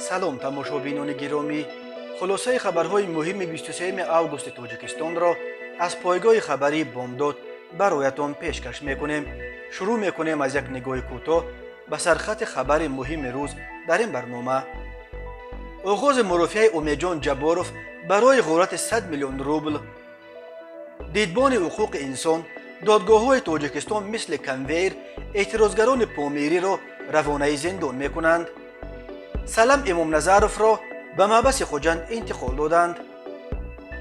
سلام تماشابینان گرامی، خلاصه خبرهای مهم 23 آگوست تاجیکستان را از پایگاه خبری بامداد برایتان پیشکش میکنیم. شروع میکنیم از یک نگاه کوتاه به سرخط خبر مهم روز در این برنامه. آغاز مرافعه امیدجان جباروف برای غارت 100 میلیون روبل. دیدبان حقوق انسان، دادگاه‌های تاجیکستان مثل کنویر اعتراضگران پامیری را روانه زندان میکنند. سلام امام نظروف را به محبس خوجند انتقال دادند.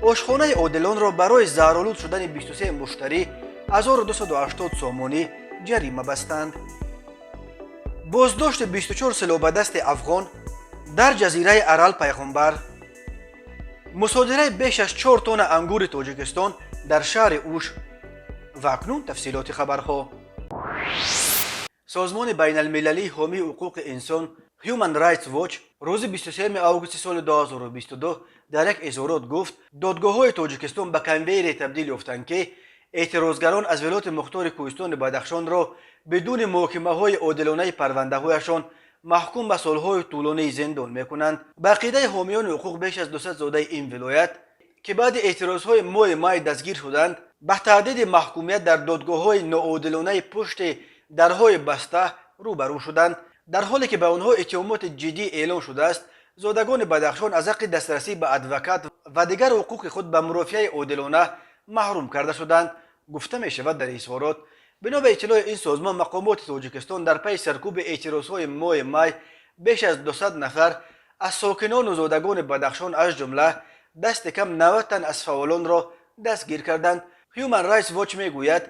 آشخانه عادلان را برای زهرآلود شدن 23 مشتری 1280 سامانی جریمه بستند. بازداشت 24 سلاح به دست افغان در جزیره ارال پیغمبر. مصادره بیش از 4 تن انگور تاجیکستان در شهر اوش. و اکنون تفصیلات خبرها. سازمان بین المللی حامی حقوق انسان Human Rights Watch روز 23 آگوست سال 2022 در یک اظهارات گفت دادگاه‌های تاجیکستان به کنویر تبدیل یافتند که اعتراضگران از ولایت مختار کوهستان بدخشان را بدون محاکمه‌های عادلانه پرونده‌هایشان محکوم به سال‌های طولانی زندان می‌کنند. به عقیده حامیان حقوق بیش از 200 زاده این ولایت که بعد اعتراض‌های ماه دستگیر شدند به تهدید محکومیت در دادگاه‌های ناعادلانه پشت درهای بسته روبرو شدند، در حالی که به آنها اتهامات جدی اعلام شده است. زادگان بدخشان از حق دسترسی به ادوکات و دیگر حقوق خود به مرافعه عادلانه محروم کرده شدند. گفته می شود در اظهارات بنا به اطلاع این سازمان مقامات تاجیکستان در پی سرکوب اعتراضهای ماه می بیش از 200 نفر از ساکنان و زادگان بدخشان از جمله دست کم 90 تن از فعالان را دستگیر کردند. هیومن رایتس واچ میگوید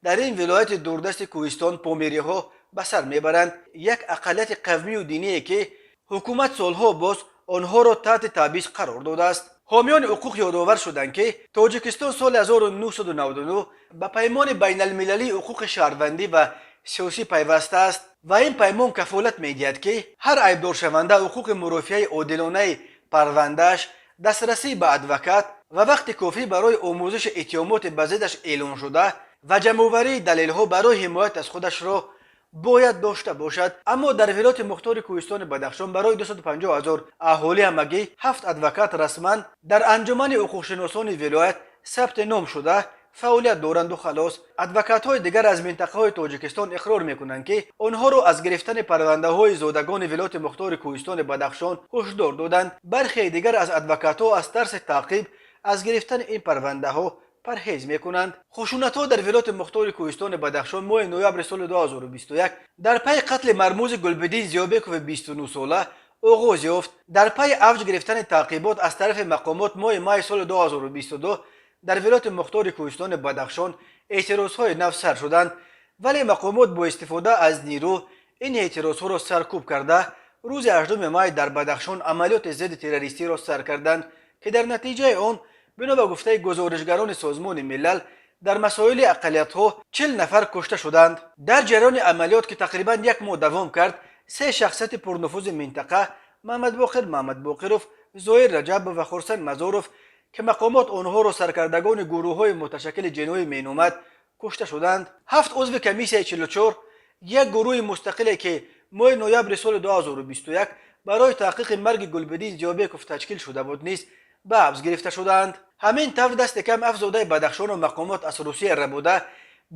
در این ولایت دوردست کوهستان پامیری ها به سر میبرند، یک اقلیت قومی و دینی که حکومت سالها باز آنها را تحت تبعیض قرار داده است. حامیان حقوق یادآور شدند که تاجیکستان سال 1999 به پیمان بین المللی حقوق شهروندی و سیاسی پیوسته است و این پیمان کفالت میدهد که هر عیبدار شونده حقوق مرافعه عادلانه پروندهش، دسترسی به ادوکات و وقت کافی برای آموزش اتهامات به ضدش اعلام شده و جمع‌آوری دلایل‌ها برای حمایت از خودش را باید داشته باشد. اما در ولایت مختار کوهستان بدخشان برای 250,000 اهالی همگی 7 ادوکات رسما در انجمن حقوق‌شناسان ولایت ثبت نام شده فعالیت دارند و خلاص. ادوکات‌های دیگر از منطقه‌های تاجیکستان اقرار می‌کنند که آنها را از گرفتن پرونده‌های زادگان ولایت مختار کوهستان بدخشان هشدار دادند. برخی دیگر از ادوکات‌ها از ترس تعقیب از گرفتن این پرونده‌ها پرهیز میکنند. خشونت‌ها در ولایت مختار کوهستان بدخشان ماه نوامبر سال 2021 در پی قتل مرموز گلبدین زیابکوف 29 ساله آغاز یافت. در پی اوج گرفتن تعقیبات از طرف مقامات ماه می سال 2022 در ولایت مختار کوهستان بدخشان اعتراض‌های نو سر شدند، ولی مقامات با استفاده از نیرو این اعتراض‌ها را سرکوب کرده روز 18 می در بدخشان عملیات ضد تروریستی را سر کردند که در نتیجه آن بنا به گفته گزارشگران سازمان ملل در مسائل اقلیت‌ها 40 نفر کشته شدند. در جریان عملیات که تقریبا یک ماه دوام کرد، 3 شخصیت پرنفوذ منطقه محمد باقروف، زهیر رجب و خورسن مزاروف که مقامات آنها را سرکردگان گروه‌های متشکل جنوی مینامد کشته شدند. 7 عضو کمیسیون 44 یک گروه مستقل که ماه نوامبر سال 2021 برای تحقیق مرگ گلبدین زیابکوف تشکیل شده بود نیز به حبس گرفته شدند. همین طور دست کم افزوده بدخشان و مقامات از روسیه ربوده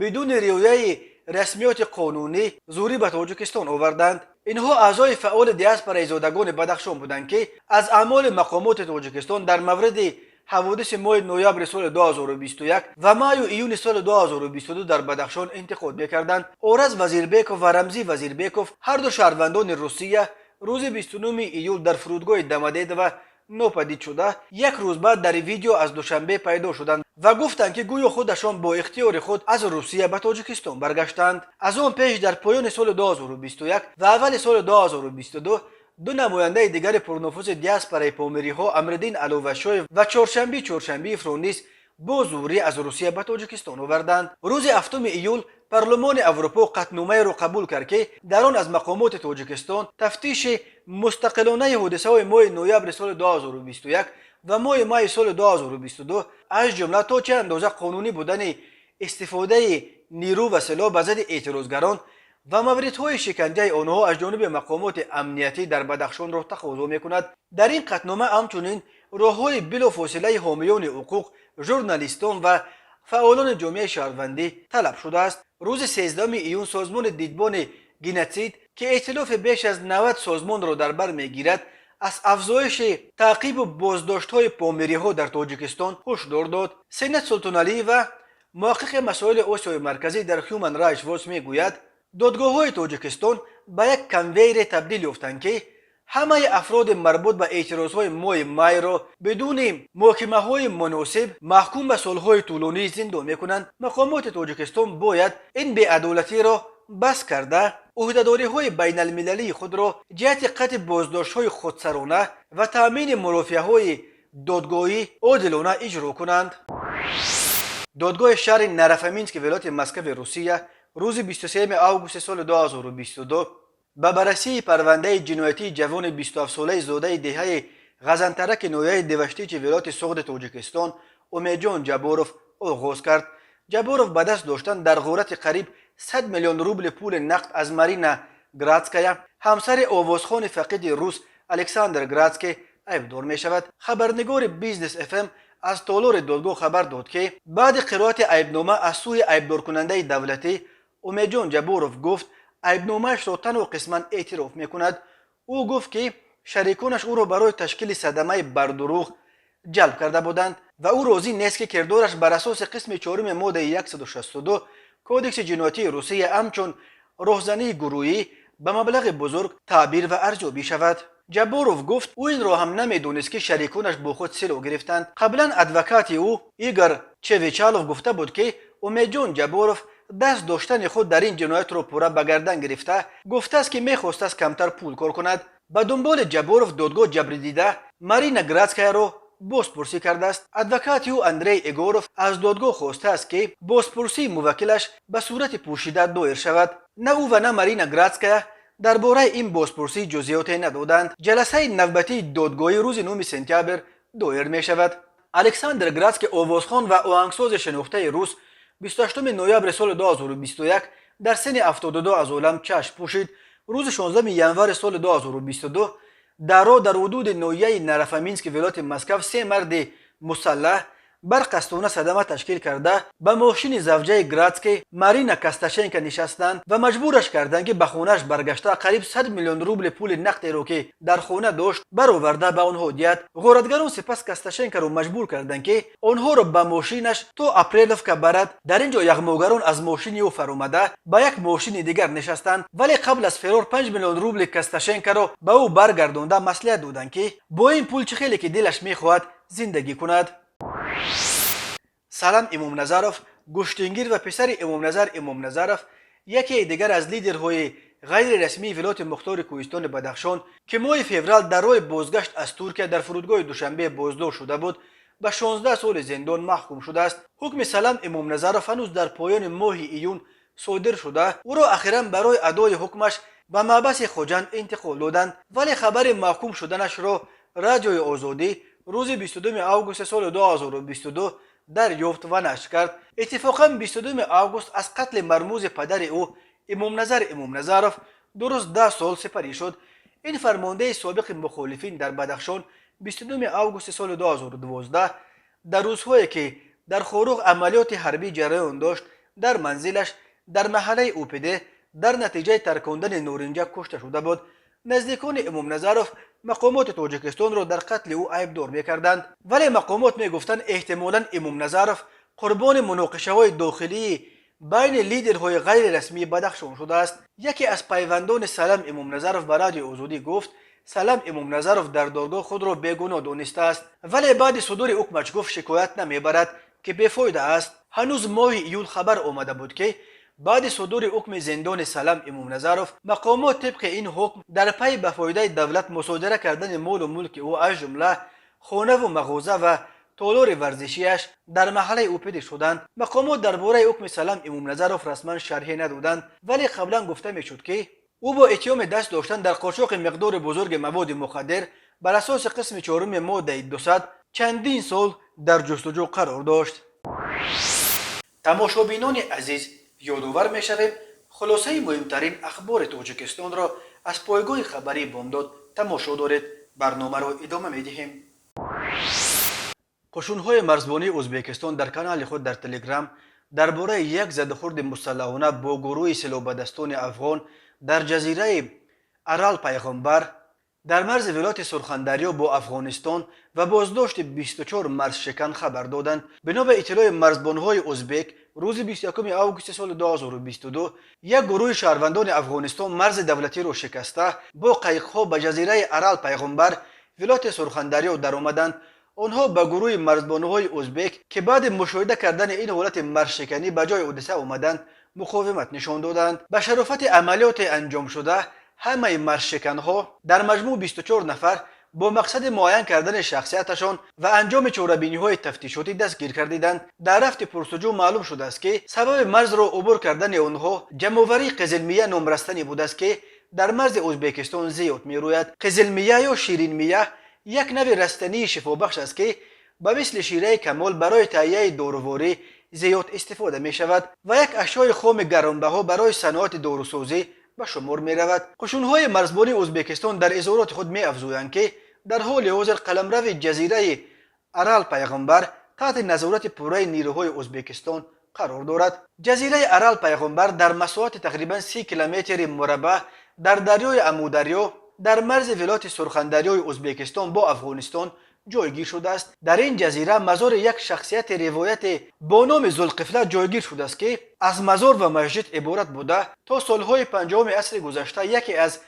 بدون رعایت رسمیات قانونی زوری به تاجیکستان آوردند. اینها اعضای فعال دیاسپورای زادگان بدخشان بودند که از اعمال مقامات تاجیکستان در مورد حوادث ماه نوامبر سال 2021 و مای و ایون سال 2022 در بدخشان انتقاد می‌کردند. آرز وزیربیکوف و رمزی وزیربیکوف هر دو شهروندان روسیه روز 29 ایول در فرودگاه دمدید و ناپدید شده یک روز بعد در ویدیو از دوشنبه پیدا شدند و گفتند که گویا خودشان با اختیار خود از روسیه به تاجیکستان برگشتند. از آن پیش در پایان سال 2021 و اول سال 2022 دو نماینده دیگر پرنفوذ دیاسپورای پامیری ها امردین علوشوی و چهارشنبه فرونیس با زوری از روسیه به تاجیکستان آوردند. روز 7 ایول پارلمان اروپا قطعنامه را قبول کرد که در آن از مقامات تاجیکستان تفتیش مستقلانه حادثه‌های ماه نوامبر سال 2021 و ماه می سال 2022 از جمله تا چه اندازه قانونی بودن استفاده نیرو و سلاح به ضد اعتراضگران و موردهای شکنجه آنها از جانب مقامات امنیتی در بدخشان را تقاضا میکند. در این قطعنامه همچنین راههای بلافاصله حامیان حقوق، ژورنالیستان و فعالان جامعه شهروندی طلب شده است. روز 13 ایون سازمان دیدبان گینتسید که ائتلاف بیش از 90 سازمان را در بر میگیرد از افزایش تعقیب و بازداشت‌های پامیری‌ها در تاجیکستان هشدار داد. سینت سلطانعلی و محقق مسائل آسیای مرکزی در هیومن رایتس واچ میگوید دادگاه‌های تاجیکستان به یک کنویر تبدیل یافتند که همه افراد مربوط به اعتراضهای ماه می را بدون محاکمه‌های مناسب محکوم به سالهای طولانی زندان می‌کنند. مقامات تاجیکستان باید این بی‌عدالتی را بس کرده عهده‌داری‌های بین المللی خود را جهت قطع بازداشت‌های خودسرانه و تأمین مرافعه‌های دادگاهی عادلانه اجرا کنند. دادگاه شهر نرفمینسک ولایت مسکو روسیه روز 23 آگوست سال 2022 به بررسی پرونده جنایتی جوان 27 ساله زاده دهه غزنترک نویه دوشتیچ ولایت سغد تاجیکستان امیدجان جباروف آغاز کرد. جباروف به دست داشتن در غارت قریب 100 میلیون روبل پول نقد از مارینا گراتسکایا همسر آوازخوان فقید روس الکساندر گراتسکی ایبدار می شود. خبرنگار بیزنس اف ام از تالار دادگاه خبر داد که بعد قرائت ایبنامه از سوی ایبدار کننده دولتی امیدجان جباروف گفت ایبنامه‌اش را تنها قسما اعتراف میکند. او گفت که شریکانش او را برای تشکیل صدمه بر دروغ جلب کرده بودند و او راضی نیست که کردارش بر اساس قسم 4 ماده 162 کودکس جنایتی روسیه همچون راهزنی گروهی به مبلغ بزرگ تعبیر و ارزیابی شود. جباروف گفت او این را هم نمیدونست که شریکانش با خود سلاح گرفتند. قبلا ادوکات او ایگور چویچالوف گفته بود که امیدجان جباروف دست داشتن خود در این جنایت را پورا به گردن گرفته گفته است که میخواست است کمتر پول کار کند. به دنبال جباروف دادگاه جبر دیده مارینا گراتسکایا را بازپرسی کرده است. ادوکات او اندری ایگوروف از دادگاه خواسته است که بازپرسی موکلش به صورت پوشیده دایر شود. نه او و نه مارینا گراتسکایا درباره این بازپرسی جزئیاتی ندادند. جلسه نوبتی دادگاهی روز 9 سپتامبر دایر می شود. الکساندر گراتسکی آوازخوان و آهنگساز شناخته روس 28 نوامبر سال 2021 در سن 72 از عالم چشم پوشید. روز 16 ژانویه سال 2022 در حدود ناحیه نرفمینسک ولایت مسکو 3 مرد مسلح بر قصدانه صدمه تشکیل کرده به ماشین زوجه گراتسکی مارینا کاستاشنکا نشستند و مجبورش کردند که به خانه‌اش برگشته قریب 100 میلیون روبل پول نقد را که در خانه داشت برآورده به آنها دهد. غارتگران سپس کاستاشنکا را مجبور کردند که آنها را به ماشینش تا اپریلوفکا برد. در اینجا یغماگران از ماشین او فرآمده به یک ماشین دیگر نشستند ولی قبل از فرار 5 میلیون روبل کاستاشنکا را به او برگردانده مصلحت دادند که با این پول چه خیلی که دلش میخواهد زندگی کند. سلام امام نظروف گشتینگیر و پسر امام نظروف یکی دیگر از لیدرهای غیر رسمی ولایت مختار کوهستان بدخشان که ماه فوریه در راه بازگشت از ترکیه در فرودگاه دوشنبه بازداشت شده بود به 16 سال زندان محکوم شده است. حکم سلام امام نظروف هنوز در پایان ماه ایون صادر شده. او را اخیراً برای ادای حکمش به محبس خوجند انتقال دادند ولی خبر محکوم شدنش را رادیوی آزادی روز 22 آگوست سال 2022 دریافت و نشر کرد. اتفاقاً 22 آگوست از قتل مرموز پدر او امام نظروف درست 10 سال سپری شد. این فرمانده سابق مخالفین در بدخشان 22 آگوست سال 2012 در روزهایی که در خاروق عملیات حربی جریان داشت در منزلش در محله اوپده در نتیجه ترکاندن نارنجک کشته شده بود. نزدیکان امام نظروف مقامات تاجیکستان را در قتل او عیبدار می‌کردند ولی مقامات می‌گفتند احتمالاً امام نظروف قربان مناقشه‌های داخلی بین لیدرهای غیر رسمی بدخشان شده است. یکی از پیوندان سلام امام نظروف به رادیو آزادی گفت سلام امام نظروف در دادگاه خود را بیگناه دانسته است ولی بعد صدور حکمش گفت شکایت نمیبرد که بیفایده است. هنوز ماه ایول خبر آمده بود که بعد صدور حکم زندان سلام امام نظروف مقامات طبق این حکم در پی به فایده دولت مصادره کردن مال و ملک او از جمله خانه و مغازه و تالار ورزشیش در محله اوپده شدند. مقامات درباره حکم سلام امام نظروف رسما شرحی ندادند ولی قبلا گفته میشد که او با اتهام دست داشتن در قاچاق مقدار بزرگ مواد مخدر بر اساس قسم 4 ماده 200 چندین سال در جستجو قرار داشت. تماشابینان عزیز یادآور می‌شویم خلاصه مهمترین اخبار تاجیکستان را از پایگاه خبری بامداد تماشا دارید. برنامه را ادامه می‌دهیم. قشون‌های مرزبانی ازبکستان در کانال خود در تلگرام درباره یک زدخورد مسلحانه با گروه سلاح‌به‌دستان افغان در جزیره ارال پیغمبر در مرز ولایت سرخندریا با افغانستان و بازداشت 24 مرز شکن خبر دادند. بنا به اطلاع مرزبان‌های ازبک، روز 21 آگوست سال 2022 یک گروه شهروندان افغانستان مرز دولتی را شکسته با قایق‌ها به جزیره ارال پیغمبر ولایت سرخندریا درآمدند. آنها به گروه مرزبان‌های ازبک که بعد مشاهده کردن این حالت مرزشکنی به جای حادثه آمدند مقاومت نشان دادند. به شرافت عملیات انجام شده همه مرزشکن‌ها در مجموع 24 نفر با مقصد معین کردن شخصیتشان و انجام چاره‌بینی‌های تفتیشاتی دستگیر کردیدند. در رفت پرسجو معلوم شده است که سبب مرز را عبور کردن آنها جمع‌آوری قزلمیه نامرستنی بوده است که در مرز ازبکستان زیاد می‌روید. قزلمیه یا شیرین میه یک نوع رستنی شفابخش است که به مثل شیره کمال برای تهیه داروواری زیاد استفاده می شود و یک اشیاء خام گرانبها برای صنعت داروسازی به شمار می رود. قشون‌های مرزبانی ازبکستان در اظهارات خود می افزایند که در حال حاضر قلمرو جزیره ارال پیغمبر تحت نظارت پوره نیروهای ازبکستان قرار دارد. جزیره ارال پیغمبر در مساحت تقریبا 30 کیلومتر مربع در دریای امودریا در مرز ولایت سرخندریای ازبکستان با افغانستان جایگیر شده است. در این جزیره مزار یک شخصیت روایت با نام ذوالقفله جایگیر شده است که از مزار و مسجد عبارت بوده. تا سالهای 50 عصر گذشته یکی از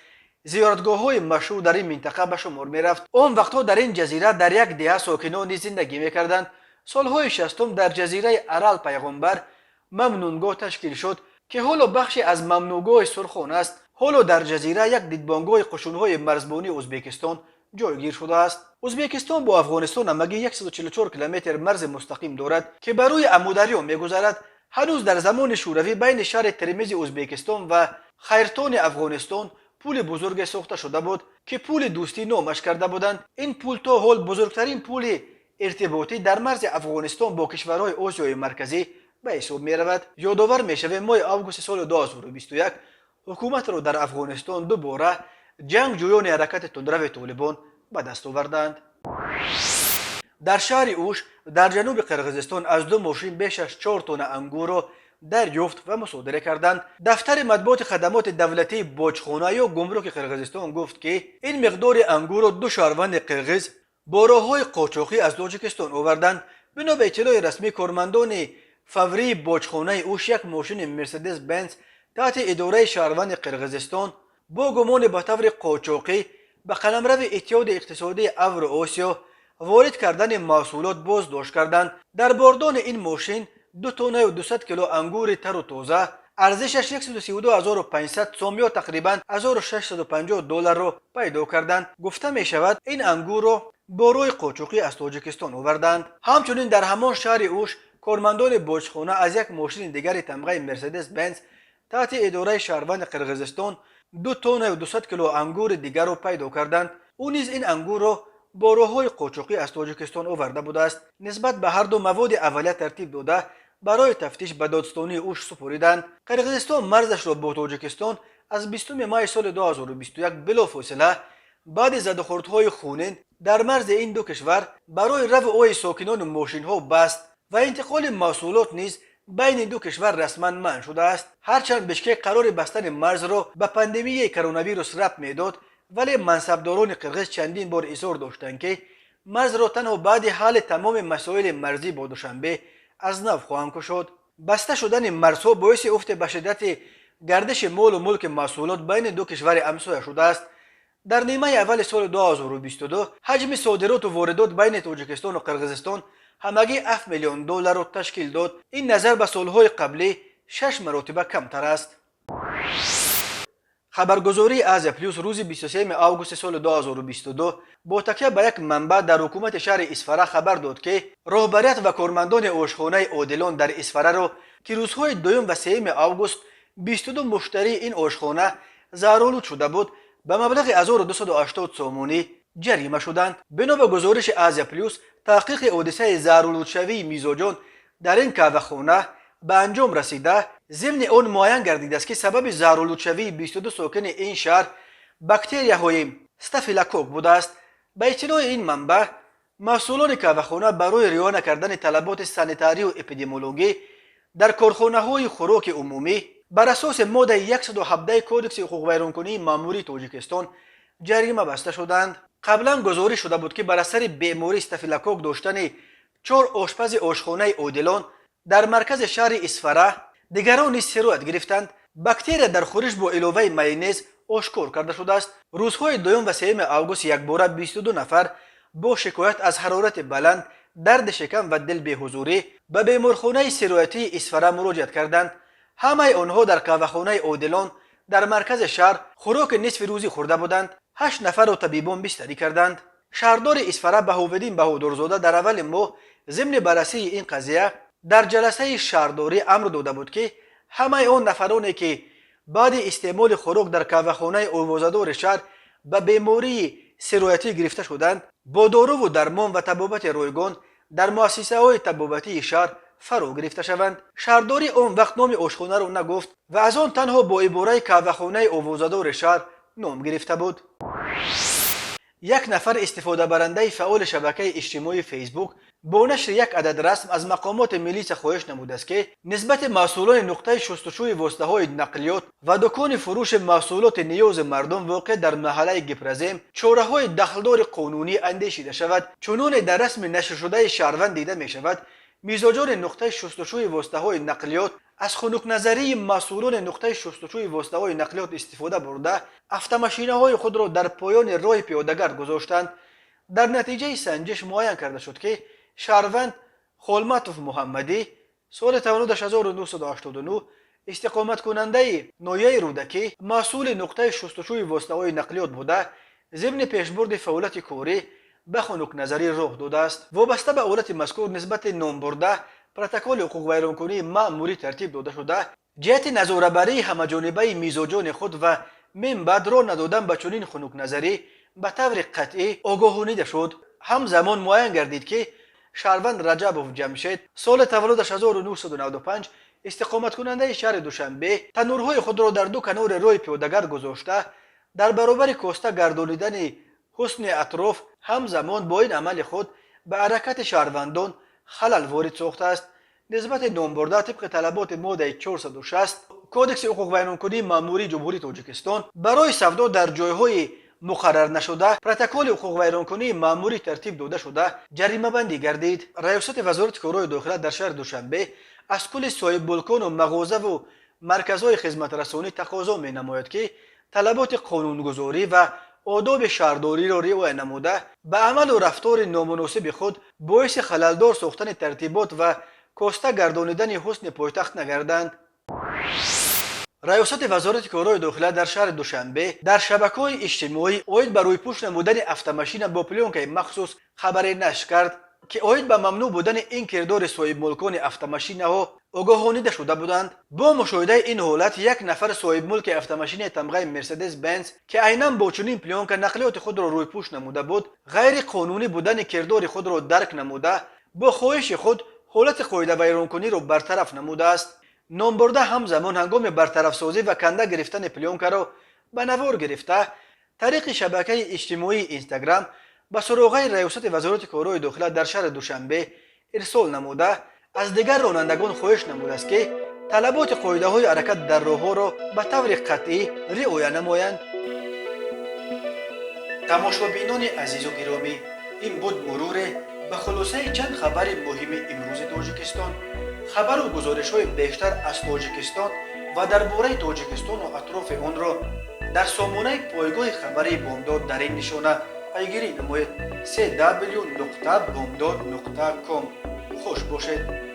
زیارتگاه‌های مشهور در این منطقه به شمار می‌رفت. آن وقتها در این جزیره در یک دهه ساکنان زندگی می‌کردند. سالهای 60 در جزیره ارال پیغمبر ممنونگاه تشکیل شد که حالا بخشی از ممنونگاه سرخان است. حالا در جزیره یک دیدبانگاه قشون‌های مرزبانی ازبکستان جایگیر شده است. ازبکستان با افغانستان همگی 144 کیلومتر مرز مستقیم دارد که بر روی امودریا می‌گذرد. هنوز در زمان شوروی بین شهر ترمیز ازبکستان و خیرتان افغانستان پول بزرگ ساخته شده بود که پول دوستی نامش کرده بودند. این پول تا حال بزرگترین پول ارتباطی در مرز افغانستان با کشورهای آسیای مرکزی به حساب می‌رود. یادآور می‌شویم ماه آگوست سال 2021 حکومت را در افغانستان دوباره جنگجویان حرکت تندرو طالبان به دست آوردند. در شهر اوش در جنوب قرقیزستان از 2 ماشین بیش از 4 تن انگور را دریافت و مصادره کردند. دفتر مطبوعات خدمات دولتی باجخانه یا گمرک قرقیزستان گفت که این مقدار انگور را 2 شهروند قرقیز با راه‌های قاچاقی از تاجیکستان آوردند. بنا به اطلاع رسمی کارمندان فوری باجخانه اوش یک ماشین مرسدس بنز تحت اداره شهروند قرقیزستان با گمان به طور قاچاقی به قلمرو اتحاد اقتصادی اوراسیا وارد کردن محصولات بازداشت کردند. در باردان این ماشین 2 تن و 200 کیلو انگور تر و تازه ارزشش 132,500 سوم یا تقریبا 1650 دلار را پیدا کردند. گفته می شود این انگور را با روی قاچاقی از تاجیکستان آوردند. همچنین در همان شهر اوش کارمندان باجخانه از یک ماشین دیگر تمغه مرسدس بنز تحت اداره شهروند قرقیزستان 2 تن و 200 کیلو انگور دیگر را پیدا کردند. او نیز این انگور را با راه‌های قاچاقی از تاجیکستان آورده بوده است. نسبت به هر دو مواد اولیه ترتیب داده برای تفتیش به دادستانی اوش سپردند. قرقیزستان مرزش را با تاجیکستان از 20 ماه سال 2021 بلافاصله بعد زدخوردهای خونین در مرز این دو کشور برای رفع ساکنان و ماشین‌ها بست و انتقال محصولات نیز بین دو کشور رسما منع شده است. هرچند بشکک قرار بستن مرز را به پاندمی کرونا ویروس ربط میداد، ولی منصبداران قرقیز چندین بار اصرار داشتند که مرز را تنها بعد حل تمام مسائل مرزی با دوشنبه از نو خواهند گشود. بسته شدن مرزها باعث افت به شدت گردش مال و ملک محصولات بین دو کشور همسایه شده است. در نیمه اول سال 2022 حجم صادرات و واردات بین تاجیکستان و قرقیزستان همگی 7 میلیون دلار را تشکیل داد. این نظر به سالهای قبلی 6 مرتبه کمتر است. خبرگزاری آزیا پلیوس روز 23 آگوست سال 2022 با تکیه به یک منبع در حکومت شهر اسفره خبر داد که رهبریت و کارمندان آشخانه عادلان در اسفره را که روزهای 2 و 3 آگوست 22 مشتری این آشخانه زهرآلود شده بود به مبلغ 1280 سومونی جریمه شدند. بنا به گزارش آزیا پلیوس تحقیق حادثه زهرآلود شوی میزوجان در این کاوهخانه به انجام رسیده. ضمن آن معین گردیده است که سبب زهرآلودشوی 22 ساکن این شهر باکتریاهای استافیلوکوک بوده است. به اطلاع این منبع، مسئولان کاوهخانه برای رعایت نکردن طلبات سانیتاری و اپیدمیولوژی در کارخانه‌های خوراک عمومی بر اساس ماده 117 کودکس حقوق ویرانکنی ماموری تاجیکستان جریمه بسته شدند. قبلا گزارش شده بود که بر اثر بیماری استافیلوکوک داشتن 4 آشپز آشخانه عادلان در مرکز شهر اسفره دیگران نیز سرایت گرفتند. باکتریا در خورش با علاوه مایونز آشکار کرده شده است. روزهای دوم و سوم اوگوست یکباره 22 نفر با شکایت از حرارت بلند، درد شکم و دل بی‌حضوری به بیمارخانه سرایتی اسفره مراجعت کردند. همه آنها در کاوهخانه عادلان در مرکز شهر خوراک نصف روزی خورده بودند. 8 نفر را طبیبان بستری کردند. شهردار اسفره بهاءالدین بهادرزاده در اول ماه ضمن بررسی این قضیه در جلسه شهرداری امر داده بود که همه آن نفرانی که بعد استعمال خوراک در کاوهخانه آوازه‌دار شهر به بیماری سرایتی گرفته شدند با دارو و درمان و طبابت رایگان در مؤسسه‌های طبابتی شهر فرا گرفته شوند. شهرداری آن وقت نام آشخانه را نگفت و از آن تنها با عباره کاوهخانه آوازه‌دار شهر نام گرفته بود. یک نفر استفاده برنده فعال شبکه اجتماعی فیسبوک با نشر یک عدد رسم از مقامات ملی خواهش نموده است که نسبت مسئولان نقطه شستشوی واسطه‌های نقلیات و دکان فروش محصولات نیاز مردم واقع در محله گپرزیم چاره‌های دخلدار قانونی اندیشیده شود. چنانچه در رسم نشر شده شهروند دیده می شود میزاجان نقطه شستشوی واسطه‌های نقلیات از خنک نظری مسئولان نقطه شستشوی واسطه‌های نقلیات استفاده برده افت-ماشین‌های خود را در پایان راه پیاده‌گر گذاشتند. در نتیجه سنجش معین کرده شد که شهروند خولمتوف محمدی سال تولد 1989 استقامت کننده ناحیه رودکی مسئول نقطه شستشوی واسطه‌های نقلیات بوده ضمن پیشبرد فعالیت کاری به خنک نظری راه داده است. وابسته به حالت مذکور نسبت نام برده پروتکل حقوق ویرانکنی مأموری ترتیب داده شده جهت نظاره‌بری همه‌جانبه میزاجان خود و من بعد را ندادن به چنین خنک نظری به طور قطعی آگاهانیده شد. همزمان معین گردید که شهروند رجبوف جمشید سال تولدش 1995 استقامت کننده شهر دوشنبه تنورهای خود را در دو کنار راه پیاده‌گر گذاشته در برابر کاسته گردانیدن حسن اطراف همزمان با این عمل خود به حرکت شهروندان خلل وارد ساخته است. نسبت نام برده طبق طلبات ماده 460 کودکس حقوق ویرانکنی مأموری جمهوری تاجیکستان برای سودا در جایهای مقرر نشده پروتکل حقوق ویرانکنی مأموری ترتیب داده شده جریمه بندی گردید. ریاست وزارت کارهای داخله در شهر دوشنبه از کل صاحب بلکان و مغازه و مرکزهای خدمت رسانی تقاضا می نماید که طلبات قانونگذاری و آداب شهرداری را رعایت نموده به عمل و رفتار نامناسب خود باعث خللدار ساختن ترتیبات و کاسته گردانیدن حسن پایتخت نگردند. ریاست وزارت کارهای داخله در شهر دوشنبه در شبکه‌های اجتماعی عاید به رویپوش نمودن افت-ماشین با پلانکه مخصوص خبری نشر کرد که عاید به ممنوع بودن این کردار صاحب ملکان افت-ماشین‌ها آگاهانیده شده بودند. با مشاهده این حالت یک نفر صاحب ملک افت-ماشین تمغه مرسدس بنز که عیناً با چنین پلانکه نقلیات خود را رویپوش نموده بود غیر قانونی بودن کردار خود را درک نموده با خواهش خود حالت قاعده ویرانکنی را برطرف نموده است. نامبرده همزمان هنگام برطرف سازی و کنده گرفتن پلانکه را به نوار گرفته طریق شبکه اجتماعی اینستاگرام به سراغ ریاست وزارت کارهای داخله در شهر دوشنبه ارسال نموده از دیگر رانندگان خواهش نموده است که طلبات قاعده های حرکت در راهها را به طور قطعی رعایت نمایند. تماشابینان عزیز و گرامی، این بود مرور به خلاصه چند خبر مهم امروز تاجیکستان. خبر و گزارش های بیشتر از تاجیکستان و درباره تاجیکستان و اطراف آن را در سامانه پایگاه خبری بامداد در این نشانه پیگیری نمایید: www.bomdad.com. خوش باشید.